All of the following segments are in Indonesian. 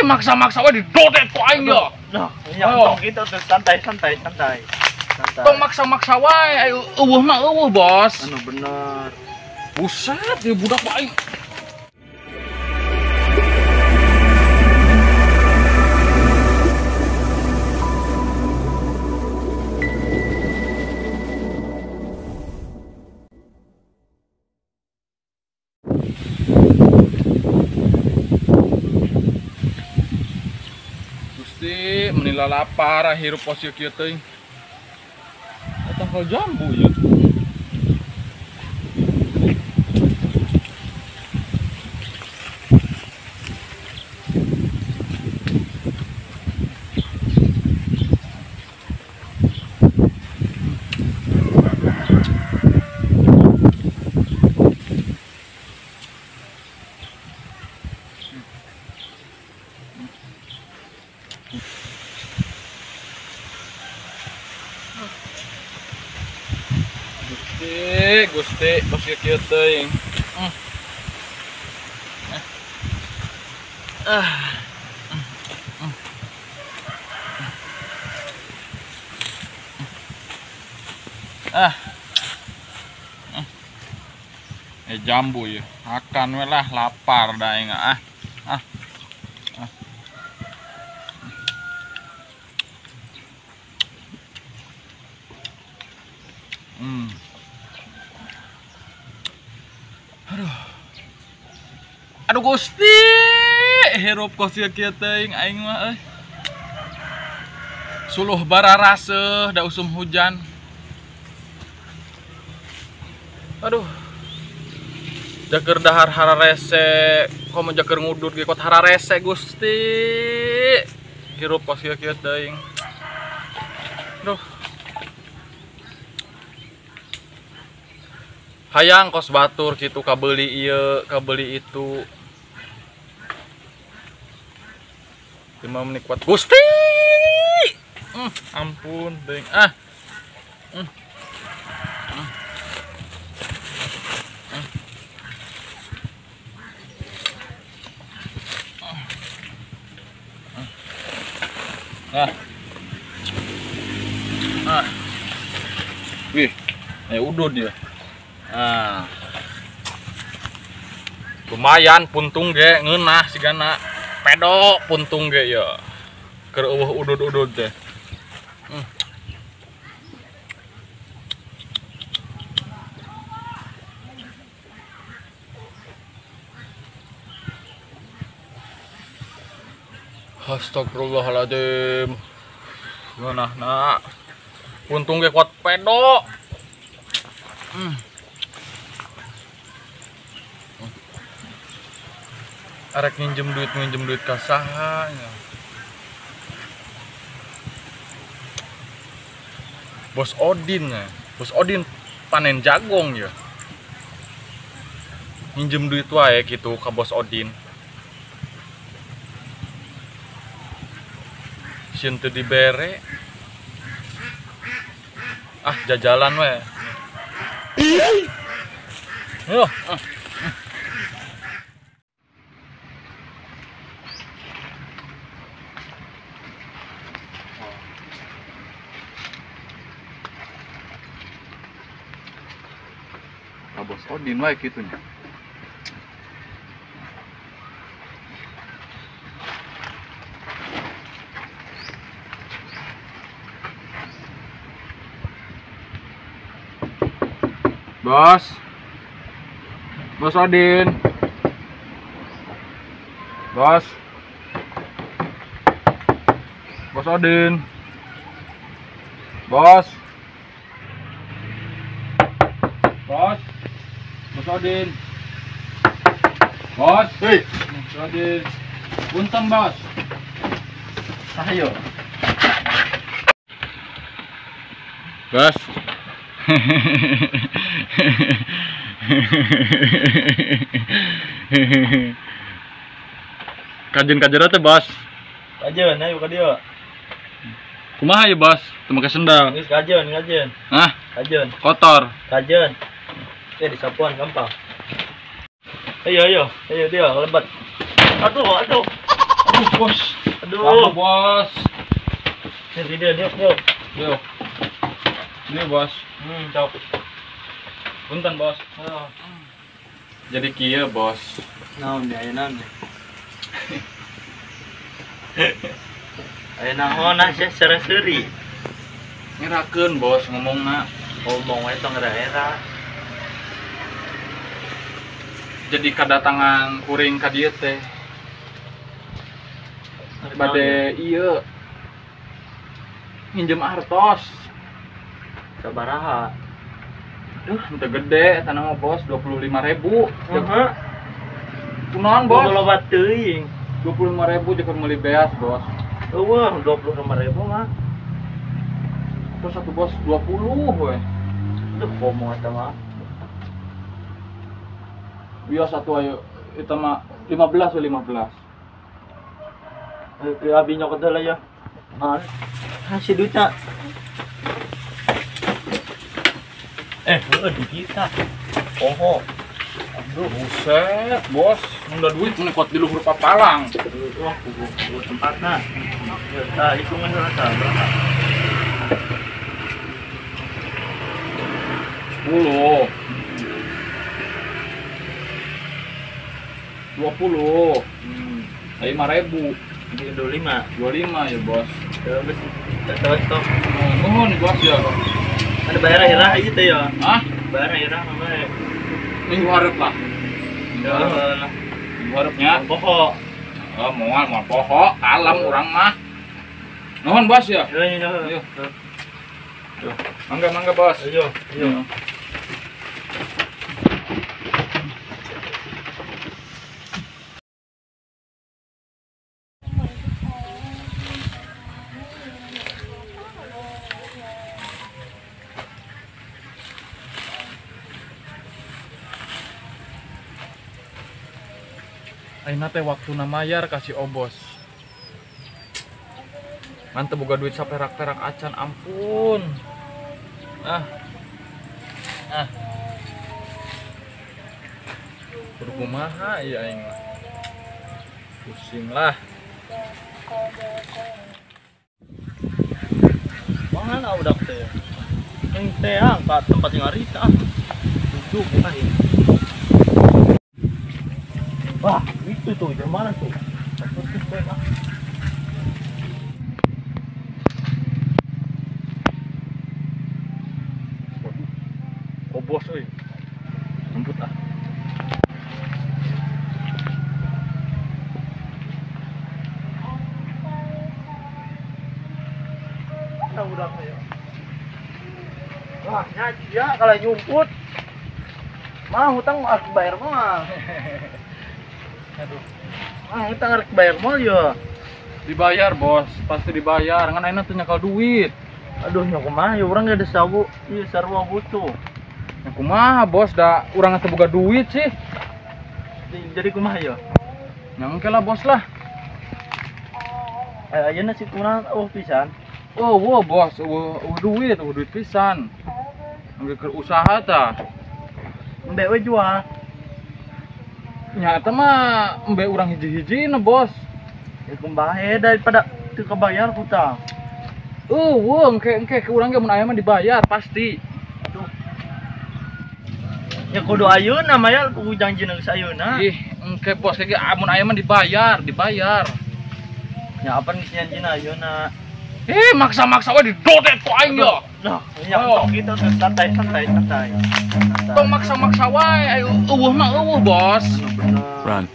maksa-maksa we didodet ku aing ya. Nah, yang gitu tuh santai. Tong maksa-maksa wae, ayo eueuh mah eueuh, Bos. Anu bener. Buset, ya budak baik. Gusti, menila lapar hirup pos ieu kieu teuing. Tangkal jambu ya. Gusti, pos ieu kieu teuing. Jambu ya. Akan we lah lapar da aing Aduh Gusti, hirup kos ieu kieu teuing aing mah euy. Suluh bara raseuh da usum hujan. Aduh. Jager dahar hararese, komo jager ngudut ge kot hararese Gusti. Hirup kos ieu kieu teuing. Aduh. Hayang kos batur kitu kabeuli ieu, kabeuli itu. Cuma menikmat Gusti. Ampun teuing. Wih, udud dia. Lumayan puntung ge ngeunah sigana pedo puntung ge ya. Keur eueuh udud-udud teh. Astagfirullahaladzim. Ngeunahna puntung ge kuat pedo. Arek nginjem duit ka saha nya. Bos Odin nya. Bos Odin panen jagong ya. Nginjem duit wae kitu ka Bos Odin. Sieun teu dibere. Jajalan we. Bos Odin wae kitu nya. Bos Odin. Bos Odin. Bos Odin. Bos. Hei. Bos Odin. Punten, Bos. Ayo. Bos. Kajen teh, Bos. Kajen, ayo ka dieu. Kumaha ya, Bos? Teu make sendal. Geus kajen. Hah? Kajen. Kotor. Kajen. Disapuan gampang. Ayo dia lebat. Aduh. bos. Aduh. Aduh, bos. Sini dia. Yo. Dia, bos. Cok. Punten, bos. Oh. Jadi kieu, bos. Naon ya, naon. Ayo naon asa seri-seri. Ngerakeun, bos, ngomongna. Ngomong wae tong era-era. Jadi kedatangan kuring ka dieu teh. Bade ieu nginjem artos. Sabaraha? Duh, ente gede tanah mah bos, 25.000. Heeh. Kunaon, bos? Loba teuing. 25.000 jeung meuli beas, bos. Eueuh, 25.000 mah. Terus satu bos 20 we. Duh, komo eta mah. Biasa satu ayo itu mah 15 we 15. Ke abi nyokot heula ya. Nah, kasih duitnya. Di kita. Oho. Aduh, buset, bos. Mun da duit mun kuat di luhur papalang. Wah, kudu tempatna. Ya, tah hitungan heula tah. 10. 20. 5.000. Di 25. 25 ya, bos. Terus toh. Nuhun, bos ya. Ada bayar akhirah aja teh ya. Hah? Bayar akhirah mah. Minggu hareup lah. Lah. Minggu hareupnya. Pokok. Oh, moal poho, kalem urang mah. Nuhun, bos ya. Yo. Mangga, bos. Yo. Aina teh waktuna mayar kasih obos. Mantep boga duit saperak-perak acan, ampun. Kudu kumaha ieu aing mah. Pusing lah. Mana udah teh. Yang teh angkat tempat yang hari tah. Duduk aing. Wah, itu tuh, dari mana tuh? Oh bos euy. Jemput ah. Udah ya. Wah, nyaji ya kalau nyumput. Mah hutang harus bayar mah. Aduh. Hutang harus bayar mah ya. Dibayar, bos. Pasti dibayar. Ngan ayeuna teu nyakal duit. Aduh, nya kumaha ya urang gak ada sabu. Ieu sarua butuh. Ya kumaha, bos? Da urang teu boga duit sih. Jadi kumaha ya? Ya engke lah, bos lah. Ayeuna si kurang pisan. Oh, wo bos, duit pisan. Engke keur usaha tah. Embe we jual. Nya eta mah embe urang hiji-hijina, bos. Ya kumbahe daripada teu kebayar hutang. Wo engke ke urang ge mun aya mah dibayar pasti. Aduh. Ya kudu ayeuna mah ya kudu janjina geus ayeuna. Ih, engke bos ge mun aya mah dibayar. Ya apa geus janjina ayeuna. Maksa-maksa we didodet ku aing ya. Nah, nya tok kita teh santai. Tong maksa-maksa wae, ayo eueuh mah eueuh, bos. Run.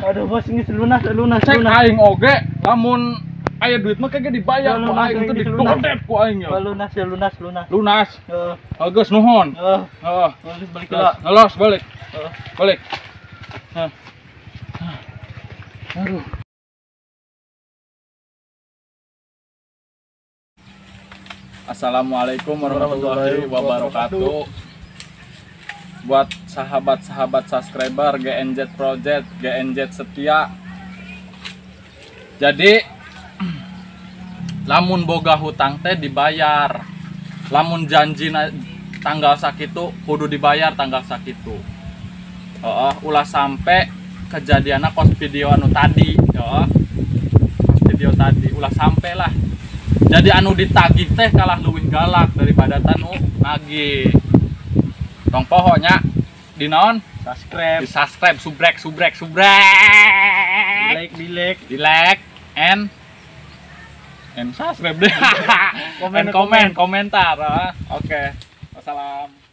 Aduh bos, ini lunas. Cek aing oge, lamun aya duit mah kagak dibayar ku aing teh didodet ku aing ya. Lunas. Lunas. Geus nuhun. Heeh. Balik lah. Ngelos balik. Balik. Aduh. Assalamualaikum warahmatullahi wabarakatuh. Buat sahabat-sahabat subscriber GNZ Project, GNZ setia. Jadi lamun boga hutang teh dibayar. Lamun janji tanggal sakitu kudu dibayar tanggal sakitu. Ulah sampai kejadiannya kos video anu tadi, kos video tadi ulah sampai lah. Jadi anu ditagih teh kalah luwih galak daripada tanu nagih. Tong pohonnya di naon? Subscribe. Di subscribe, subrek. Di like. Di like and subscribe deh. Komen komentar. Oke. Wassalam.